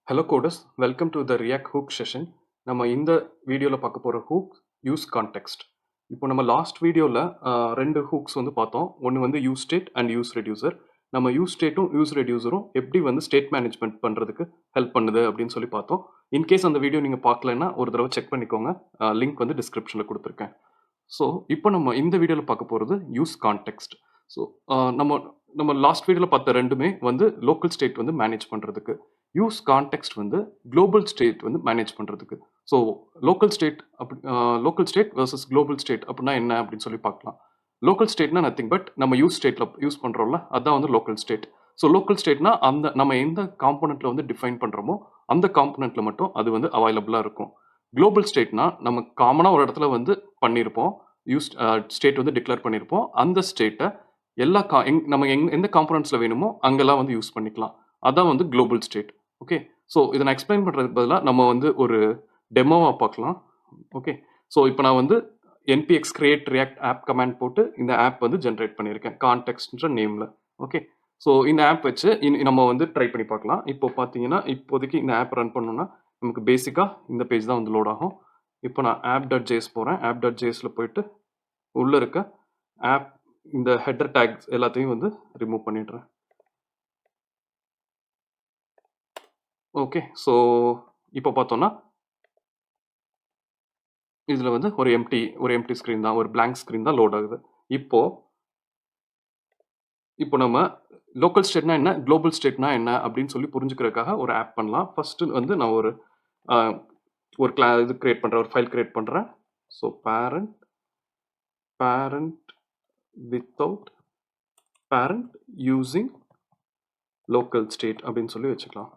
Hello coders, welcome to the React hook session. நம்ம இந்த வீடியோவில் பார்க்க போகிற hook use context. இப்போ நம்ம லாஸ்ட் வீடியோவில் ரெண்டு ஹூக்ஸ் வந்து பார்த்தோம். ஒன்று வந்து use state and use reducer. நம்ம யூஸ் ஸ்டேட்டும் யூஸ் ரெடியூசரும் எப்படி வந்து ஸ்டேட் மேனேஜ்மெண்ட் பண்ணுறதுக்கு ஹெல்ப் பண்ணுது அப்படின்னு சொல்லி பார்த்தோம். இன்கேஸ் அந்த வீடியோ நீங்கள் பார்க்கலன்னா ஒரு தடவை செக் பண்ணிக்கோங்க. லிங்க் வந்து டிஸ்கிரிப்ஷனில் கொடுத்துருக்கேன். ஸோ இப்போ நம்ம இந்த வீடியோவில் பார்க்க போகிறது யூஸ் கான்டெக்ஸ்ட். ஸோ நம்ம நம்ம லாஸ்ட் வீடியோவில் பார்த்த ரெண்டுமே வந்து லோக்கல் ஸ்டேட் வந்து மேனேஜ் பண்ணுறதுக்கு, யூஸ் கான்டெக்ஸ்ட் வந்து குளோபல் ஸ்டேட் வந்து மேனேஜ் பண்ணுறதுக்கு. So local state local state versus global state அப்படின்னா என்ன அப்படின்னு சொல்லி பார்க்கலாம். லோக்கல் ஸ்டேட்னா நத்திங் பட் நம்ம யூஸ் ஸ்டேட்டில் யூஸ் பண்ணுறோம்ல, அதான் வந்து லோக்கல் ஸ்டேட். ஸோ லோக்கல் ஸ்டேட்னா அந்த நம்ம எந்த காம்போனண்ட்டில் வந்து டிஃபைன் பண்ணுறோமோ அந்த காம்போனண்ட்டில் மட்டும் அது வந்து அவைலபிளாக இருக்கும். குளோபல் ஸ்டேட்னா நம்ம காமனாக ஒரு இடத்துல வந்து பண்ணியிருப்போம், யூஸ் ஸ்டேட் வந்து டிக்ளேர் பண்ணியிருப்போம். அந்த ஸ்டேட்டை எல்லா நம்ம எந்த காம்போனண்ட்ஸில் வேணுமோ அங்கெல்லாம் வந்து யூஸ் பண்ணிக்கலாம். அதான் வந்து குளோபல் ஸ்டேட். ஓகே, ஸோ இதை நான் எக்ஸ்பிளைன் பண்ணுறதுக்கு பதிலாக நம்ம வந்து ஒரு டெமோவாக பார்க்கலாம். ஓகே, ஸோ இப்போ நான் வந்து npx create react app command போட்டு இந்த ஆப் வந்து ஜென்ரேட் பண்ணியிருக்கேன் கான்டெக்ஸ்ட்ன்ற நேமில். ஓகே, ஸோ இந்த ஆப் வச்சு நம்ம வந்து ட்ரை பண்ணி பார்க்கலாம். இப்போ பார்த்தீங்கன்னா இப்போதைக்கு இந்த ஆப் ரன் பண்ணோம்னா நமக்கு பேசிக்காக இந்த பேஜ் தான் வந்து லோட் ஆகும். இப்போ நான் app.js போகிறேன். app.jsல போயிட்டு உள்ளே இருக்க ஆப் இந்த ஹெட்டர் டேக்ஸ் எல்லாத்தையும் வந்து ரிமூவ் பண்ணிடுறேன். ஓகே, ஸோ இப்போ பார்த்தோன்னா இதில் வந்து ஒரு எம்டி ஸ்க்ரீன் தான், ஒரு பிளாங்க் ஸ்க்ரீன் தான் லோட் ஆகுது. இப்போ நம்ம லோக்கல் ஸ்டேட்னா என்ன, குளோபல் ஸ்டேட்னா என்ன அப்படின்னு சொல்லி புரிஞ்சுக்கிறதுக்காக ஒரு ஆப் பண்ணலாம். ஃபஸ்ட்டு வந்து நான் ஒரு இது கிரியேட் பண்ணுறேன், ஒரு ஃபைல் கிரியேட் பண்ணுறேன். So parent without parent using local state அப்படின்னு சொல்லி வச்சுக்கலாம்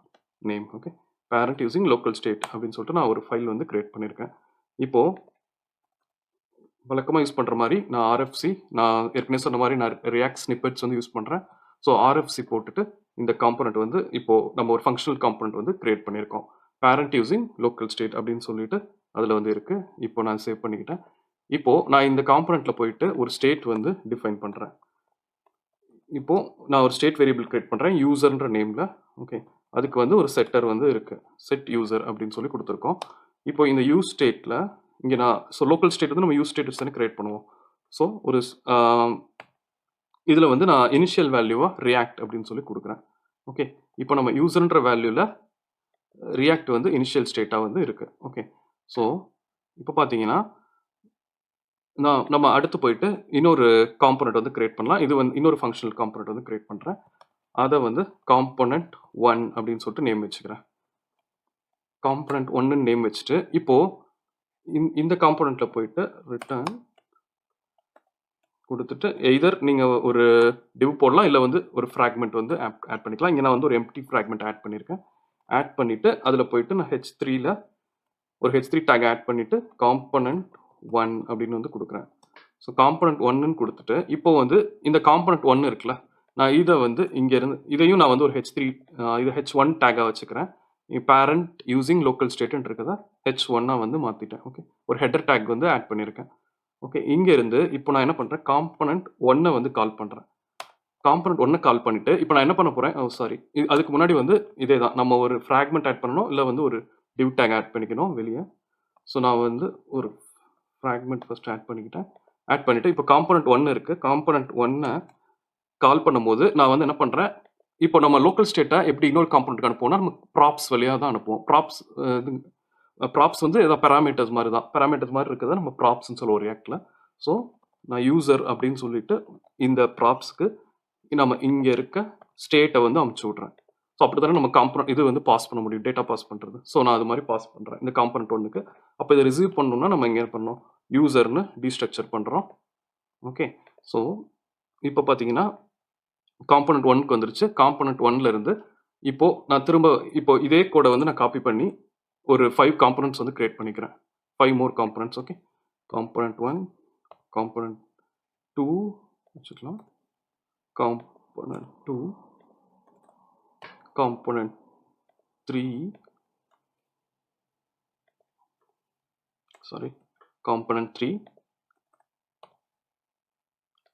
name. Okay, parent using local state அப்படின்னு சொல்லிட்டு நான் ஒரு ஃபைல் வந்து கிரியேட் பண்ணியிருக்கேன். இப்போது வழக்கமாக யூஸ் பண்ணுற மாதிரி நான் RFC, நான் ஏற்கனவே சொன்ன மாதிரி நான் ரியாக்ட் ஸ்னிப்பெட்ஸ் வந்து யூஸ் பண்ணுறேன். ஸோ RFC போட்டுட்டு இந்த காம்போனண்ட் வந்து இப்போது நம்ம ஒரு ஃபங்க்ஷனல் காம்போனண்ட் வந்து கிரியேட் பண்ணியிருக்கோம். பேரண்ட் யூஸிங் லோக்கல் ஸ்டேட் அப்படின்னு சொல்லிட்டு அதில் வந்து இருக்குது. இப்போ நான் சேவ் பண்ணிக்கிட்டேன். இப்போது நான் இந்த காம்போனண்ட்டில் போயிட்டு ஒரு ஸ்டேட் வந்து டிஃபைன் பண்ணுறேன். இப்போது நான் ஒரு ஸ்டேட் வேரியபிள் கிரியேட் பண்ணுறேன் யூசர்ன்ற நேமில். ஓகே, அதுக்கு வந்து ஒரு செட்டர் வந்து இருக்குது, செட் யூசர் அப்படின்னு சொல்லி கொடுத்துருக்கோம். இப்போ இந்த யூஸ் ஸ்டேட்டில் இங்கே ஸோ லோக்கல் ஸ்டேட் வந்து நம்ம யூஸ் ஸ்டேட் தானே கிரியேட் பண்ணுவோம். ஸோ ஒரு இதில் வந்து நான் இனிஷியல் வேல்யூவாக ரியாக்ட் அப்படின்னு சொல்லி கொடுக்குறேன். ஓகே, இப்போ நம்ம யூசர்ன்ற வேல்யூவில் ரியாக்ட் வந்து இனிஷியல் ஸ்டேட்டாக வந்து இருக்குது. ஓகே, ஸோ இப்போ பார்த்தீங்கன்னா நம்ம அடுத்து போயிட்டு இன்னொரு காம்போனண்ட் வந்து கிரியேட் பண்ணலாம். இது வந்து இன்னொரு ஃபங்க்ஷனல் காம்போனண்ட் வந்து கிரியேட் பண்ணுறேன். அதை வந்து காம்போனண்ட் 1 அப்படின்னு சொல்லிட்டு நேம் வச்சுக்கிறேன். காம்போனண்ட் 1 நேம் வச்சுட்டு இப்போது இந்த காம்போனண்ட்டில் போயிட்டு ரிட்டர்ன் கொடுத்துட்டு எய்தர் நீங்கள் ஒரு டிவ் போடலாம், இல்லை வந்து ஒரு ஃப்ராக்மெண்ட் வந்து ஆட் பண்ணிக்கலாம். இங்கே நான் வந்து ஒரு எம்டி ஃப்ராக்மெண்ட் ஆட் பண்ணியிருக்கேன். ஆட் பண்ணிவிட்டு அதில் போயிட்டு நான் H3ல ஒரு H3 டேக் ஆட் பண்ணிவிட்டு காம்போனண்ட் 1 அப்படின்னு வந்து கொடுக்குறேன். ஸோ காம்போனண்ட் 1ன்னு கொடுத்துட்டு இப்போ வந்து இந்த காம்போனண்ட் 1 இருக்குல்ல, நான் இதை வந்து இங்கேருந்து இதையும் நான் வந்து ஒரு H3 இது H1 டேக்காக வச்சுக்கிறேன். பேரண்ட் யூஸிங் லோக்கல் ஸ்டேட்னு இருக்கிறத H1 வந்து மாற்றிட்டேன். ஓகே, ஒரு ஹெட்டர் டேக் வந்து ஆட் பண்ணியிருக்கேன். ஓகே, இங்கேருந்து இப்போ நான் என்ன பண்ணுறேன், காம்போனண்ட் 1 வந்து கால் பண்ணுறேன். காம்போனண்ட் 1 கால் பண்ணிவிட்டு இப்போ நான் என்ன பண்ண போகிறேன், சாரி, அதுக்கு முன்னாடி வந்து இதே தான், நம்ம ஒரு ஃப்ராக்மெண்ட் ஆட் பண்ணணும், இல்லை வந்து ஒரு டிவ் டேக் ஆட் பண்ணிக்கணும் வெளியே. ஸோ நான் வந்து ஒரு ஃப்ராக்மெண்ட் ஃபர்ஸ்ட் ஆட் பண்ணிவிட்டு இப்போ காம்போனண்ட் 1 இருக்குது. காம்போனண்ட் 1 கால் பண்ணும்போது நான் வந்து என்ன பண்ணுறேன், இப்போ நம்ம லோக்கல் ஸ்டேட்டை எப்படி இன்னொரு காம்போனண்ட்டுக்கு அனுப்புவோம்னா நம்ம ப்ராப்ஸ் வழியாக தான் அனுப்புவோம். ப்ராப்ஸ் வந்து ஏதாவது பேராமீட்டர்ஸ் மாதிரி தான், பேராமீட்டர்ஸ் மாதிரி இருக்கிறத நம்ம ப்ராப்ஸ்ன்னு சொல்லுவோம் ரியாக்டில். ஸோ நான் யூசர் அப்படின்னு சொல்லிட்டு இந்த ப்ராப்ஸ்க்கு நம்ம இங்கே இருக்க ஸ்டேட்டை வந்து அமுச்சு விட்றேன். ஸோ அப்படி தானே நம்ம காம்போனண்ட் இது வந்து பாஸ் பண்ண முடியும், டேட்டா பாஸ் பண்ணுறது. ஸோ நான் அது மாதிரி பாஸ் பண்ணுறேன் இந்த காம்போனண்ட் 1க்கு. அப்போ இதை ரிசீவ் பண்ணணும்னா நம்ம இங்கே பண்ணோம், யூசர்னு டீஸ்ட்ரக்சர் பண்ணுறோம். ஓகே, ஸோ இப்போ பார்த்தீங்கன்னா காம்போனண்ட் 1க்கு வந்துருச்சு. காம்போனண்ட் 1ல இருந்து இப்போ நான் திரும்ப இப்போ இதே கோடை வந்து நான் காப்பி பண்ணி ஒரு 5 காம்போனண்ட்ஸ் வந்து கிரியேட் பண்ணிக்கிறேன். 5 மோர் காம்போனண்ட்ஸ். ஓகே, காம்போனண்ட் 1, காம்போனண்ட் 2 வச்சுக்கலாம், component 2, component 3, sorry, component 3,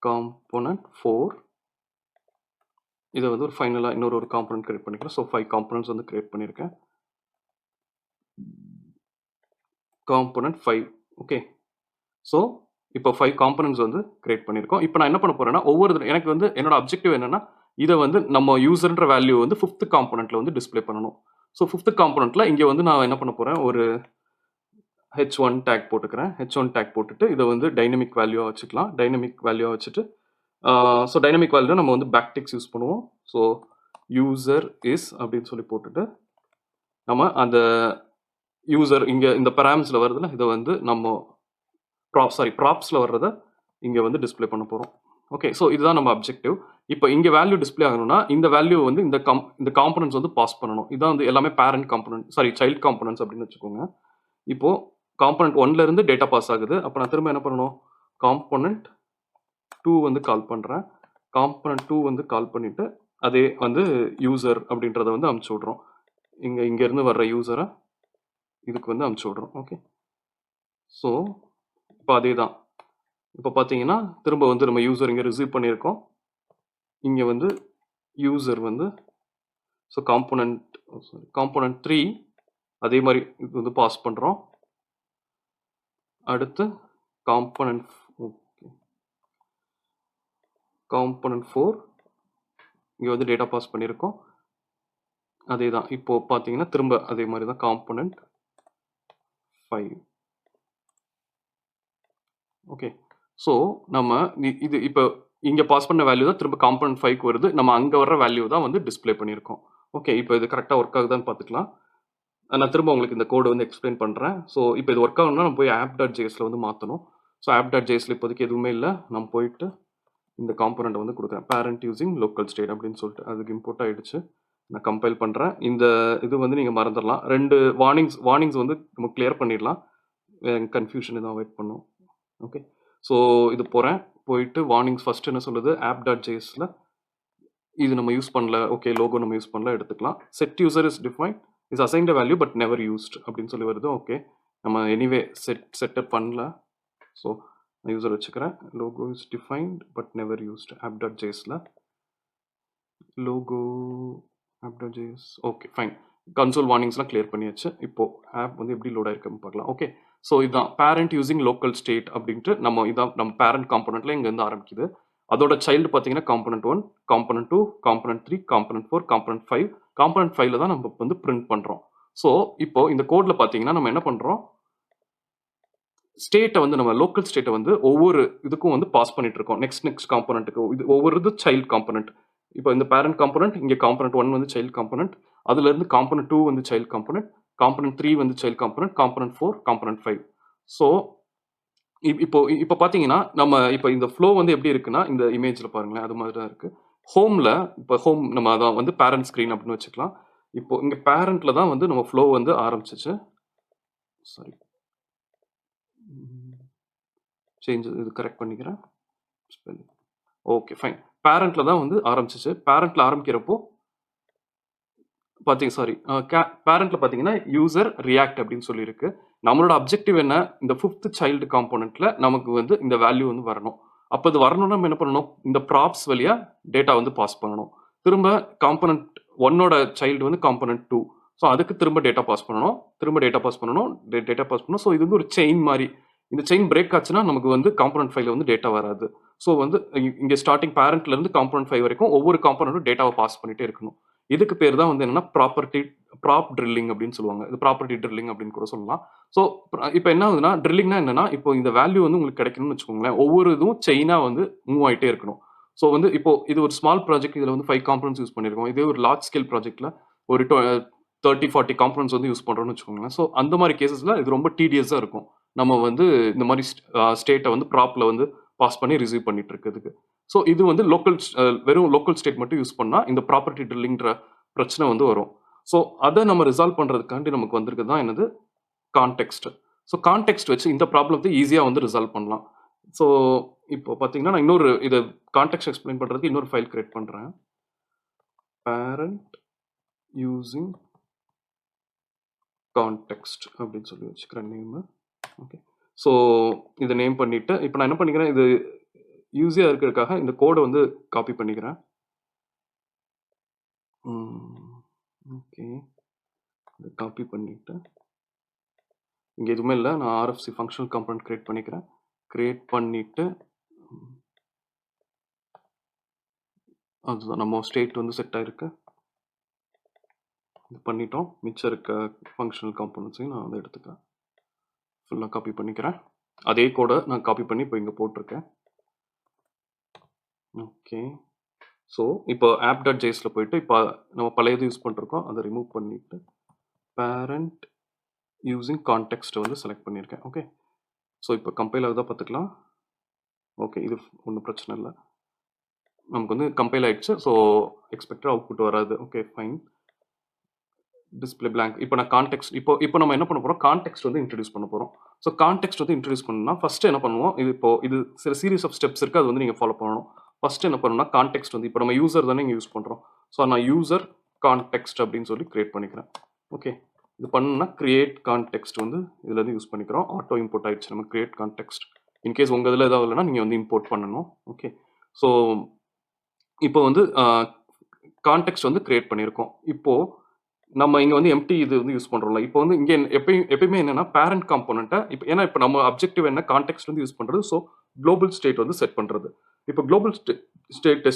component 4. இதை வந்து ஒரு ஃபைனலாக இன்னொரு காம்போனண்ட் கிரியேட் பண்ணிக்கிறேன். ஸோ 5 காம்போனண்ட்ஸ் வந்து கிரியேட் பண்ணியிருக்கேன். காம்போனன்ட் 5. ஓகே, ஸோ இப்போ 5 காம்போனன்ட்ஸ் வந்து கிரியேட் பண்ணியிருக்கோம். இப்போ நான் என்ன பண்ண போறேன்னா ஒவ்வொரு எனக்கு வந்து என்னோட அப்ஜெக்டிவ் என்னன்னா இதை வந்து நம்ம யூசர்ன்ற வேல்யூ வந்து 5th காம்போனன்ட்ல வந்து டிஸ்ப்ளே பண்ணணும். ஸோ 5th காம்போனன்ட்ல இங்கே வந்து நான் என்ன பண்ண போறேன், ஒரு h1 டேக் போட்டுக்கிறேன். h1 டேக் போட்டுட்டு இதை வந்து டைனமிக் வேல்யூவா வச்சுக்கலாம். டைனமிக் வேல்யூவா வச்சுட்டு ஸோ டைனமிக் வேல்யூ நம்ம வந்து பேக் டெக்ஸ்ட் யூஸ் பண்ணுவோம். ஸோ யூசர் இஸ் அப்படின்னு சொல்லி போட்டுட்டு நம்ம அந்த யூசர் இங்கே இந்த பராம்ஸ்ல வருதுல இதை வந்து நம்ம ப்ராப்ஸ்ல வர்றதை இங்கே வந்து டிஸ்ப்ளே பண்ண போகிறோம். ஓகே, ஸோ இதுதான் நம்ம அப்ஜெக்டிவ். இப்போ இங்கே வேல்யூ டிஸ்ப்ளே ஆகணும்னா இந்த வேல்யூ வந்து இந்த காம்பனன்ட்ஸ் வந்து பாஸ் பண்ணணும். இதான் வந்து எல்லாமே பேரண்ட் காம்பனன்ட், சைல்ட் காம்பனன்ட்ஸ் அப்படின்னு வச்சுக்கோங்க. இப்போ காம்பனன்ட் 1ல இருந்து டேட்டா பாஸ் ஆகுது. அப்போ நான் திரும்ப என்ன பண்ணணும், காம்பனன்ட் 2 வந்து கால் பண்ணுறேன். காம்பனன்ட் 2 வந்து கால் பண்ணிட்டு அதே வந்து யூசர் அப்படின்றத வந்து அமுச்சு விட்றோம். இங்கேருந்து வர்ற யூசரை இதுக்கு வந்து அமுச்சு விட்றோம். ஓகே, ஸோ இப்போ அதே தான். இப்போ பார்த்தீங்கன்னா திரும்ப வந்து நம்ம யூசர் இங்கே ரிசீவ் பண்ணியிருக்கோம். இங்கே வந்து யூசர் வந்து ஸோ காம்போனன்ட் 3 அதே மாதிரி இது வந்து பாஸ் பண்ணுறோம். அடுத்து காம்போனன்ட் காம்போனன்ட் 4 இங்கே வந்து டேட்டா பாஸ் பண்ணியிருக்கோம். அதே தான். இப்போ பார்த்தீங்கன்னா திரும்ப அதே மாதிரி தான் காம்போனன்ட் 5. ஓகே, ஸோ நம்ம இது இப்போ இங்கே பாஸ் பண்ண வேல்யூ தான் திரும்ப காம்போனன்ட் 5க்கு வருது. நம்ம அங்கே வர்ற வேல்யூ தான் வந்து டிஸ்ப்ளே பண்ணியிருக்கோம். ஓகே, இப்போ இது கரெக்டாக ஒர்க் ஆகுதான்னு பார்த்துக்கலாம். நான் திரும்ப உங்களுக்கு இந்த கோடை வந்து எக்ஸ்பிளைன் பண்ணுறேன். ஸோ இப்போ இது ஒர்க் ஆகணும்னா நம்ம போய் app.jsல வந்து மாற்றணும். ஸோ app.jsல இப்போதைக்கு எதுவுமே இல்லை. நம்ம போயிட்டு இந்த காம்போனண்ட்டை வந்து கொடுக்குறேன். பேரண்ட் யூசிங் லோக்கல் ஸ்டேட் அப்படின்னு சொல்லிட்டு அதுக்கு இம்போர்ட் ஆகிடுச்சு. நான் கம்பைல் பண்ணுறேன். இந்த இது வந்து நீங்கள் மறந்துடலாம். 2 வார்னிங்ஸ் வந்து நம்ம கிளியர் பண்ணிடலாம். கன்ஃபியூஷன் எதுவும் அவாய்ட் பண்ணும். ஓகே, ஸோ இது போகிறேன். போயிட்டு வார்னிங்ஸ் ஃபர்ஸ்ட் என்ன சொல்லுது, app.jsல இது நம்ம யூஸ் பண்ணல, ஓகே லோகோ நம்ம யூஸ் பண்ணல எடுத்துக்கலாம். Set user is define is assigned value but never used அப்படின்னு சொல்லி வருது. ஓகே, நம்ம எனிவே செட்டப் பண்ணல. ஸோ நான் யூசர் வச்சுக்கிறேன். Logo is defined but never used app.jsல logo app.js. Okay fine, console வார்னிங்ஸ்லாம் கிளியர் பண்ணியாச்சு. இப்போ ஆப் வந்து எப்படி லோட் ஆயிருக்குன்னு பார்க்கலாம். ஓகே, ஸோ இதுதான் பேரண்ட் யூசிங் லோக்கல் ஸ்டேட் அப்படின்ட்டு இதான் நம்ம பேரண்ட் காம்போனண்ட்ல இங்கேருந்து ஆரம்பிக்குது. அதோட சைல்டு பார்த்தீங்கன்னா component 1, component 2, component 3, component 4, component 5. Component 5ல தான் நம்ம வந்து பிரிண்ட் பண்ணுறோம். ஸோ இப்போ இந்த கோட்ல பார்த்தீங்கன்னா நம்ம என்ன பண்ணுறோம், ஸ்டேட்டை வந்து நம்ம லோக்கல் ஸ்டேட்டை வந்து ஒவ்வொரு இதுக்கும் வந்து பாஸ் பண்ணிட்டு இருக்கோம். நெக்ஸ்ட் காம்போனன்ட்டுக்கு இது ஒவ்வொரு இது சைல்டு காம்போனன்ட். இப்போ இந்த பேரண்ட் காம்போனன்ட், இங்கே காம்போனன்ட் 1 வந்து சைல்டு காம்போனன்ட், அதுல இருந்து காம்போனன்ட் 2 வந்து சைல்டு காம்போனன்ட், காம்போனன்ட் 3 வந்து child component, component 4, component 5. So இப்போ பார்த்தீங்கன்னா நம்ம இப்போ இந்த ஃப்ளோ வந்து எப்படி இருக்குன்னா இந்த இமேஜில் பாருங்களேன், அது மாதிரி தான் இருக்கு. ஹோம்ல இப்போ ஹோம் நம்ம அதான் வந்து பேரண்ட் ஸ்க்ரீன் அப்படின்னு வச்சுக்கலாம். இப்போ இங்கே பேரண்ட்ல தான் வந்து நம்ம ஃப்ளோ வந்து ஆரம்பிச்சிச்சு. சாரி, சேஞ்ச் இது கரெக்ட் பண்ணிக்கிறேன். ஓகே ஃபைன், பேரண்ட்ல தான் வந்து ஆரம்பிச்சிச்சு. பேரண்ட்ல ஆரம்பிக்கிறப்போ பேரண்ட்ல பார்த்தீங்கன்னா யூசர் ரியாக்ட் அப்படின்னு சொல்லியிருக்கு. நம்மளோட அப்ஜெக்டிவ் என்ன, இந்த 5th சைல்டு காம்போனன்ட்ல நமக்கு வந்து இந்த வேல்யூ வந்து வரணும். அப்போ இது வரணும்னா நம்ம என்ன பண்ணணும், இந்த ப்ராப்ஸ் வழியா டேட்டா வந்து பாஸ் பண்ணணும். திரும்ப காம்போனன்ட் 1ஓட சைல்டு வந்து காம்போனன்ட் 2. ஸோ அதுக்கு திரும்ப டேட்டா பாஸ் பண்ணணும், திரும்ப டேட்டா பாஸ் பண்ணணும், டேட்டா பாஸ் பண்ணணும். ஸோ இது வந்து ஒரு செயின் மாதிரி. இந்த செயின் பிரேக் ஆச்சுன்னா நமக்கு வந்து காம்போனன்ட் 5ல வந்து டேட்டா வராது. ஸோ வந்து இங்கே ஸ்டார்டிங் பேரண்ட்ல இருந்து காம்போனன்ட் 5 வரைக்கும் ஒவ்வொரு காம்போனன்ட்டும் டேட்டாவை பாஸ் பண்ணிட்டே இருக்கணும். இதுக்கு பேர் தான் வந்து என்னன்னா ப்ராப் ட்ரில்லிங் அப்படின்னு சொல்லுவாங்க. இது ப்ராப்பர்ட்டி ட்ரில்லிங் அப்படின்னு கூட சொல்லலாம். ஸோ இப்போ என்ன ஆகுதுன்னா, ட்ரில்லிங்னா என்னன்னா, இப்போ இந்த வேல்யூ வந்து உங்களுக்கு கிடைக்கணும்னு வச்சுக்கோங்களேன், ஒவ்வொரு இதுவும் செயினா வந்து மூவ் ஆயிட்டே இருக்கணும். ஸோ வந்து இப்போ இது ஒரு ஸ்மால் ப்ராஜெக்ட், இதுல வந்து 5 காம்போனன்ட்ஸ் யூஸ் பண்ணியிருக்கோம். இதே ஒரு லார்ஜ் ஸ்கேல் ப்ராஜெக்ட்ல ஒரு 30, 40 காம்போனன்ட்ஸ் வந்து யூஸ் பண்றோம்னு வச்சுக்கோங்களேன். ஸோ அந்த மாதிரி கேசஸ்ல இது ரொம்ப டீடியஸா இருக்கும். நம்ம வந்து இந்த மாதிரி ஸ்டேட்டை வந்து ப்ராப்ல வந்து பாஸ் பண்ணி ரிசீவ் பண்ணிட்டு இருக்கிறதுக்கு. ஸோ இது வந்து வெறும் லோக்கல் ஸ்டேட் மட்டும் யூஸ் பண்ணா இந்த ப்ராப்பர்ட்டி ட்ரில்லிங்ன்ற பிரச்சனை வந்து வரும். ஸோ அதை நம்ம ரிசால்வ் பண்றதுக்காண்டி நமக்கு வந்திருக்கு தான் என்னது, கான்டெக்ஸ்ட். ஸோ கான்டெக்ஸ்ட் வச்சு இந்த ப்ராப்ளத்தை ஈஸியா வந்து ரிசால்வ் பண்ணலாம். ஸோ இப்போ பார்த்தீங்கன்னா நான் இன்னொரு இது கான்டெக்ஸ்ட் எக்ஸ்பிளைன் பண்றதுக்கு இன்னொரு ஃபைல் கிரியேட் பண்றேன். பேரண்ட் யூசிங் கான்டெக்ஸ்ட் அப்படின்னு சொல்லி வச்சுக்கிறேன் நேம். ஓகே, ஸோ இதை நேம் பண்ணிட்டு இப்போ நான் என்ன பண்ணிக்கிறேன், இது ஈஸியாக இருக்கிறதுக்காக இந்த கோடை வந்து காப்பி பண்ணிக்கிறேன். ஓகே, இதை காப்பி பண்ணிட்டு இங்கே எதுவுமே இல்லை. நான் RFC ஃபங்க்ஷனல் காம்பனன்ட் கிரியேட் பண்ணிக்கிறேன். கிரியேட் பண்ணிவிட்டு அதுதான் நம்ம ஸ்டேட் வந்து செட் ஆகிருக்கு. இது பண்ணிட்டோம். மிச்சம் இருக்க ஃபங்க்ஷனல் காம்பனன்ட்ஸையும் நான் வந்து எடுத்துக்கிறேன். ஃபுல்லாக காப்பி பண்ணிக்கிறேன். அதே கோடை நான் காப்பி பண்ணி இப்போ இங்கே போட்டிருக்கேன். ஓகே. ஸோ இப்போ app.jsல போயிட்டு இப்போ நம்ம பழையது யூஸ் பண்ணிருக்கோம். அதை ரிமூவ் பண்ணிவிட்டு பேரண்ட் யூஸிங் கான்டெக்ஸ்ட்டை வந்து செலக்ட் பண்ணியிருக்கேன். ஓகே. ஸோ இப்போ கம்பைல் ஆகுதா பார்த்துக்கலாம். ஓகே, இது ஒன்றும் பிரச்சனை இல்லை. நமக்கு வந்து கம்பைல் ஆகிடுச்சு. ஸோ எக்ஸ்பெக்டட் அவுட்புட் வராது. Okay, fine. Display blank. இப்போ நான் கான்டெக்ஸ்ட் இப்போ நம்ம என்ன பண்ண போகிறோம், கான்டெக்ஸ்ட் வந்து இன்ட்ரடியூஸ் பண்ண போகிறோம். ஸோ கான்டெக்ஸ்ட் வந்து இன்ட்ரடியூஸ் பண்ணணும்னா ஃபஸ்ட்டு என்ன பண்ணுவோம், இது சில சீரிஸ் ஆஃப் ஸ்டெப்ஸ் இருக்குது, அது வந்து நீங்கள் ஃபாலோ பண்ணணும். ஃபஸ்ட்டு என்ன பண்ணணும்னா கான்டெக்ஸ்ட் வந்து இப்போ நம்ம யூசர் தானே இங்கே யூஸ் பண்ணுறோம். ஸோ நான் யூசர் கான்டெக்ஸ்ட் அப்படின்னு சொல்லி கிரியேட் பண்ணிக்கிறேன். ஓகே, இது பண்ணணும்னா கிரியேட் கான்டெக்ஸ்ட் வந்து இதில் வந்து யூஸ் பண்ணிக்கிறோம். ஆட்டோ இம்போர்ட் ஆகிடுச்சு நம்ம கிரியேட் கான்டெக்ஸ்ட். இன்கேஸ் உங்கள் இதில் ஏதாவது இல்லைனா நீங்கள் வந்து இம்போர்ட் பண்ணணும். ஓகே, ஸோ இப்போ வந்து கான்டெக்ஸ்ட் வந்து கிரியேட் பண்ணியிருக்கோம். இப்போது நம்ம இங்கே வந்து எம்டி இது வந்து யூஸ் பண்ணுறோம்ல. இப்போ வந்து இங்கே எப்பயுமே என்னென்னா பேரண்ட் காம்போனண்ட்டை ஏன்னா இப்போ நம்ம அப்ஜெக்டிவ் என்ன கான்டெக்ஸ்ட் வந்து யூஸ் பண்ணுறது. ஸோ குளோபல் ஸ்டேட் வந்து செட் பண்ணுறது. இப்போ குளோபல் ஸ்டேட்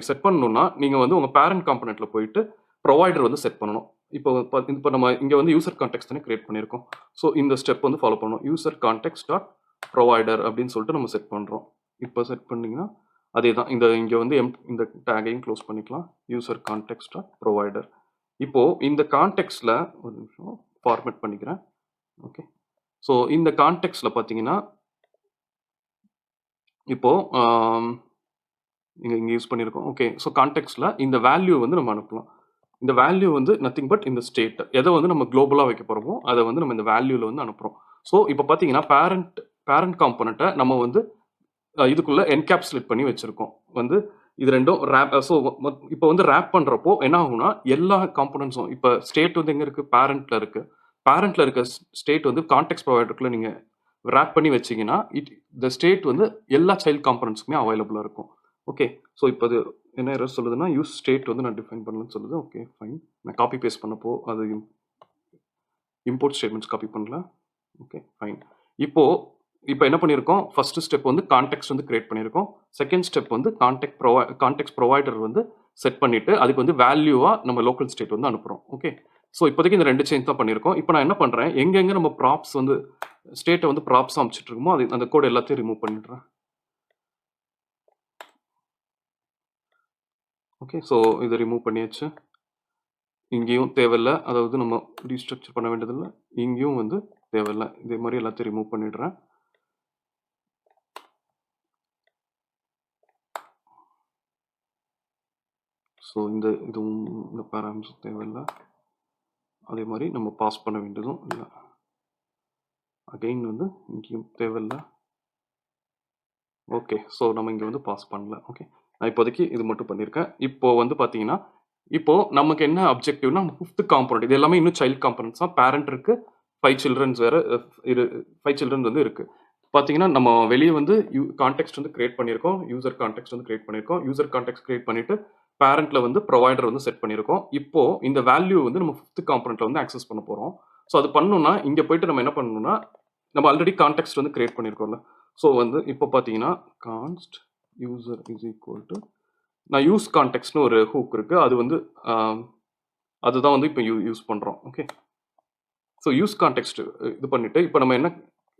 செட் பண்ணணும்னா நீங்கள் வந்து உங்கள் பேரண்ட் காம்போனண்ட்டில் போயிட்டு ப்ரொவைடர் வந்து செட் பண்ணணும். இப்போ நம்ம இங்கே வந்து யூசர் கான்டெக்ஸ்ட் தானே கிரியேட் பண்ணியிருக்கோம். ஸோ இந்த ஸ்டெப் வந்து ஃபாலோ பண்ணணும். யூசர் கான்டெக்ஸ்ட் டாட் ப்ரொவைடர் அப்படின்னு சொல்லிட்டு நம்ம செட் பண்ணுறோம். இப்போ செட் பண்ணிங்கன்னா அதே தான். இங்கே வந்து இந்த டேகையும் க்ளோஸ் பண்ணிக்கலாம். User context dot provider. இப்போ இந்த கான்டெக்ஸ்ட்ல ஒரு நிமிஷம் ஃபார்மேட் பண்ணிக்கிறேன். ஓகே, ஸோ இந்த கான்டெக்ஸ்ட்ல பார்த்தீங்கன்னா இப்போ இங்கே யூஸ் பண்ணியிருக்கோம். ஓகே, ஸோ கான்டெக்ஸ்ட்ல இந்த வேல்யூ வந்து நம்ம அனுப்பலாம். இந்த வேல்யூ வந்து நத்திங் பட் இந்த ஸ்டேட் எதை வந்து நம்ம குளோபலாக வைக்க போகிறோமோ அதை வந்து நம்ம இந்த வேல்யூவில் வந்து அனுப்புகிறோம். ஸோ இப்போ பார்த்தீங்கன்னா பேரண்ட் காம்போனண்ட்டை நம்ம வந்து இதுக்குள்ளே என்கேப்சுலேட் பண்ணி வச்சுருக்கோம். வந்து இது ரெண்டும் ரேப். ஸோ இப்போ வந்து ரேப் பண்ணுறப்போ என்ன ஆகும்னா எல்லா காம்போனன்ட்ஸும் இப்போ ஸ்டேட் வந்து எங்கே இருக்குது, பேரண்ட்டில் இருக்குது. பேரண்ட்டில் இருக்க ஸ்டேட் வந்து கான்டெக்ஸ்ட் ப்ரொவைடருக்குள்ளே நீங்கள் ரேப் பண்ணி வச்சிங்கன்னா இந்த ஸ்டேட் வந்து எல்லா சைல்ட் காம்போனன்ட்ஸுக்குமே அவைலபிளாக இருக்கும். ஓகே, ஸோ இப்போ அது என்ன எரர் சொல்லுதுன்னா யூஸ் ஸ்டேட் வந்து நான் டிஃபைன் பண்ணலன்னு சொல்லுது. Okay, fine. நான் காப்பி பேஸ்ட் பண்ணப்போ அது இம்போர்ட் ஸ்டேட்மெண்ட்ஸ் காப்பி பண்ணல. Okay, fine. இப்போ என்ன பண்ணியிருக்கோம், ஃபர்ஸ்ட் ஸ்டெப் வந்து கான்டெக்ஸ்ட் வந்து கிரியேட் பண்ணியிருக்கோம். செகண்ட் ஸ்டெப் வந்து கான்டெக்ஸ்ட் ப்ரொவைடர் வந்து செட் பண்ணிட்டு அதுக்கு வந்து வேல்யூவா நம்ம லோக்கல் ஸ்டேட் வந்து அனுப்புகிறோம். ஓகே, ஸோ இப்போதைக்கு இந்த 2 சேஞ்ச் தான் பண்ணியிருக்கோம். இப்போ நான் என்ன பண்ணுறேன், எங்கெங்கே நம்ம ப்ராப்ஸ் வந்து ஸ்டேட்டை வந்து ப்ராப்ஸ் அமைச்சிட்டு இருக்கோமோ அது அந்த கோட் எல்லாத்தையும் ரிமூவ் பண்ணிடுறேன். ஓகே, ஸோ இதை ரிமூவ் பண்ணியாச்சு. இங்கேயும் தேவையில்லை, அதாவது நம்ம ரீஸ்ட்ரக்சர் பண்ண வேண்டியதில்லை. இங்கேயும் வந்து தேவையில்லை. இதே மாதிரி எல்லாத்தையும் ரிமூவ் பண்ணிடுறேன். ஸோ இதுவும் இந்த பேராமீட்டர்ஸ் தேவையில்லை. அதே மாதிரி நம்ம பாஸ் பண்ண வேண்டியதும் இல்லை. அகைன் வந்து இங்கேயும் தேவையில்லை. ஓகே, ஸோ நம்ம இங்கே வந்து பாஸ் பண்ணல. ஓகே, நான் இப்போதைக்கு இது மட்டும் பண்ணியிருக்கேன். இப்போ வந்து பார்த்தீங்கன்னா இப்போ நமக்கு என்ன அப்ஜெக்டிவ்னா 5th காம்போனன்ட், இது எல்லாமே இன்னும் சைல்ட் காம்போனன்ட்ஸ் தான். பேரண்ட் இருக்கு, 5 சில்ட்ரன்ஸ் வேற 5 சில்ட்ரன் வந்து இருக்கு. பார்த்தீங்கன்னா நம்ம வெளியே வந்து கான்டெக்ஸ்ட் வந்து கிரியேட் பண்ணியிருக்கோம். யூசர் கான்டெக்ஸ்ட் வந்து கிரியேட் பண்ணியிருக்கோம். யூசர் கான்டெக்ஸ்ட் கிரியேட் பண்ணிட்டு பேரண்ட்ல வந்து ப்ரொவைடர் வந்து செட் பண்ணியிருக்கோம். இப்போ இந்த வேல்யூ வந்து நம்ம 5th காம்போனன்ட்ல வந்து ஆக்சஸ் பண்ண போறோம். ஸோ அது பண்ணணும்னா இங்க போயிட்டு நம்ம என்ன பண்ணணும்னா நம்ம ஆல்ரெடி கான்டெக்ஸ்ட் வந்து கிரியேட் பண்ணியிருக்கோம்ல. ஸோ வந்து இப்போ பார்த்தீங்கன்னா கான்ஸ்ட் யூசர் இஸ் ஈக்குவல் டு நான் யூஸ் கான்டெக்ஸ்ட்னு ஒரு ஹூக் இருக்கு. அது வந்து அதுதான் வந்து இப்போ யூஸ் பண்றோம். ஓகே, ஸோ யூஸ் கான்டெக்ஸ்ட் இது பண்ணிட்டு இப்போ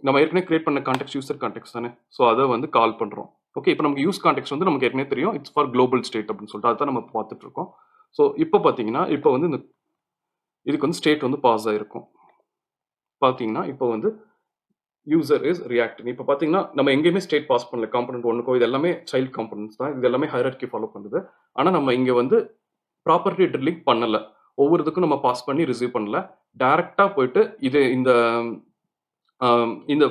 நம்ம ஏற்கனவே கிரியேட் பண்ண கான்டெக்ஸ்ட் யூசர் கான்டெக்ஸ்ட் தானே. ஸோ அதை வந்து கால் பண்றோம். ஓகே, இப்போ நமக்கு யூஸ் கான்டெக்ஸ்ட் வந்து நமக்கு ஏற்கனவே தெரியும். இட்ஸ் ஃபார் குளோபல் ஸ்டேட் அப்படின்னு சொல்லிட்டு அதுதான் நம்ம பார்த்துட்டு இருக்கோம். ஸோ இப்போ பார்த்தீங்கன்னா இப்போ வந்து இதுக்கு வந்து ஸ்டேட் வந்து பாஸ் ஆயிருக்கும். பார்த்தீங்கன்னா இப்போ வந்து யூசர் இஸ் ரியாக்ட். இப்போ பார்த்தீங்கன்னா நம்ம எங்கேயுமே ஸ்டேட் பாஸ் பண்ணல. காம்பனன்ட் 1க்கோ இது எல்லாமே சைல்ட் காம்பனன்ட்ஸ் தான். இது எல்லாமே ஹைரார்கி ஃபாலோ பண்ணுது. ஆனால் நம்ம இங்கே வந்து ப்ராப்பர்ட்டி ட்ரில்லிங் பண்ணல. ஒவ்வொருத்துக்கும் நம்ம பாஸ் பண்ணி ரிசீவ் பண்ணல. டைரக்டாக போயிட்டு இந்த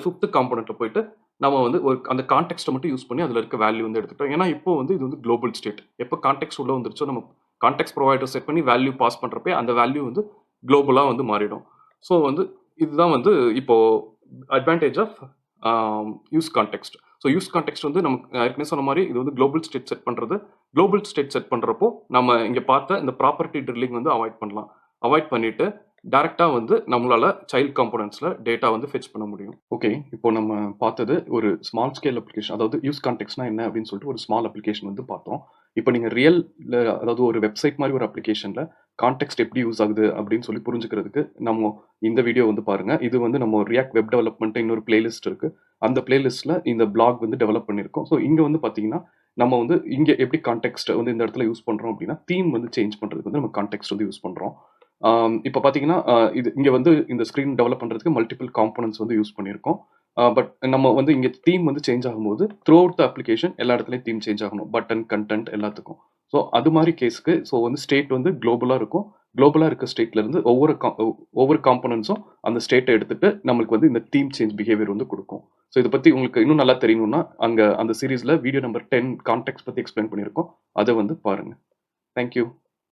5th காம்போனன்ட்ல போயிட்டு நம்ம வந்து அந்த கான்டெக்ஸ்ட்டை மட்டும் யூஸ் பண்ணி அதில் இருக்க வேல்யூ வந்து எடுத்துட்டோம். ஏன்னா இப்போ வந்து இது வந்து குளோபல் ஸ்டேட். எப்போ கான்டெக்ஸ்ட் உள்ள வந்துருச்சோ நம்ம கான்டெக்ஸ்ட் ப்ரொவைடர் செட் பண்ணி வேல்யூ பாஸ் பண்ணுறப்ப அந்த வேல்யூ வந்து குளோபலாக வந்து மாறிடும். ஸோ வந்து இதுதான் வந்து இப்போ advantage of use context. So use context வந்து நமக்கு ஏற்கனவே சொன்ன மாதிரி இது வந்து குளோபல் ஸ்டேட் செட் பண்ணுறது. குளோபல் ஸ்டேட் செட் பண்ணுறப்போ நம்ம இங்கே பார்த்த இந்த ப்ராப்பர்ட்டி ட்ரில்லிங் வந்து அவாய்ட் பண்ணலாம். அவாய்ட் பண்ணிட்டு டைரக்ட்டா வந்து நம்மளால சைல்ட் காம்போனன்ட்ஸ்ல டேட்டா வந்து ஃபெட்ச் பண்ண முடியும். ஓகே. இப்போ நம்ம பார்த்தது ஒரு ஸ்மால் ஸ்கேல் அப்ளிகேஷன். அதாவது யூஸ் கான்டெக்ஸ்ட்னா என்ன அப்படின்னு சொல்லிட்டு ஒரு ஸ்மால் அப்ளிகேஷன் வந்து பார்த்தோம். இப்போ நீங்க ரியல்ல அதாவது ஒரு வெப்சைட் மாதிரி ஒரு அப்ளிகேஷன்ல கான்டெக்ஸ்ட் எப்படி யூஸ் ஆகுது அப்படின்னு சொல்லி புரிஞ்சுக்கிறதுக்கு நம்ம இந்த வீடியோ வந்து பாருங்க. இது வந்து நம்ம ரியாக்ட் வெப் டெவலப்மெண்ட் இன்னொரு பிளேலிஸ்ட் இருக்கு. அந்த பிளேலிஸ்ட்ல இந்த பிளாக் வந்து டெவலப் பண்ணியிருக்கோம். ஸோ இங்க வந்து பார்த்தீங்கன்னா நம்ம வந்து இங்க எப்படி கான்டெக்ஸ்ட் வந்து இந்த இடத்துல யூஸ் பண்றோம் அப்படின்னா தீம் வந்து சேஞ்ச் பண்றதுக்கு வந்து நம்ம கான்டெக்ஸ்ட் வந்து யூஸ் பண்றோம். இப்போ பார்த்தீங்கன்னா, இது இங்க வந்து இந்த ஸ்க்ரீன் டெவலப் பண்றதுக்கு மல்டிபிள் காம்போனன்ட்ஸ் வந்து யூஸ் பண்ணியிருக்கோம். பட் நம்ம வந்து இங்க தீம் வந்து சேஞ்ச் ஆகும்போது, த்ரூ அவுட் த அப்ளிகேஷன் எல்லா இடத்துலயும் தீம் சேஞ்ச் ஆகணும். பட்டன், கன்டென்ட் எல்லாத்துக்கும். ஸோ அது மாரி கேஸ்க்கு வந்து ஸ்டேட் வந்து குளோபலா இருக்கும். குளோபலா இருக்க ஸ்டேட்ல இருந்து ஒவ்வொரு காம்போனன்ட்ஸும் அந்த ஸ்டேட்ட எடுத்துட்டு நம்மளுக்கு வந்து இந்த தீம் சேஞ்ச் பிஹேவியர் வந்து குடுக்கும். ஸோ இத பத்தி உங்களுக்கு இன்னும் நல்லா தெரியணும்னா, அங்க அந்த சீரிஸ்ல வீடியோ நம்பர் 10 கான்டெக்ஸ்ட் பத்தி எக்ஸ்பிளைன் பண்ணியிருக்கோம். அத வந்து பாருங்க. Thank you.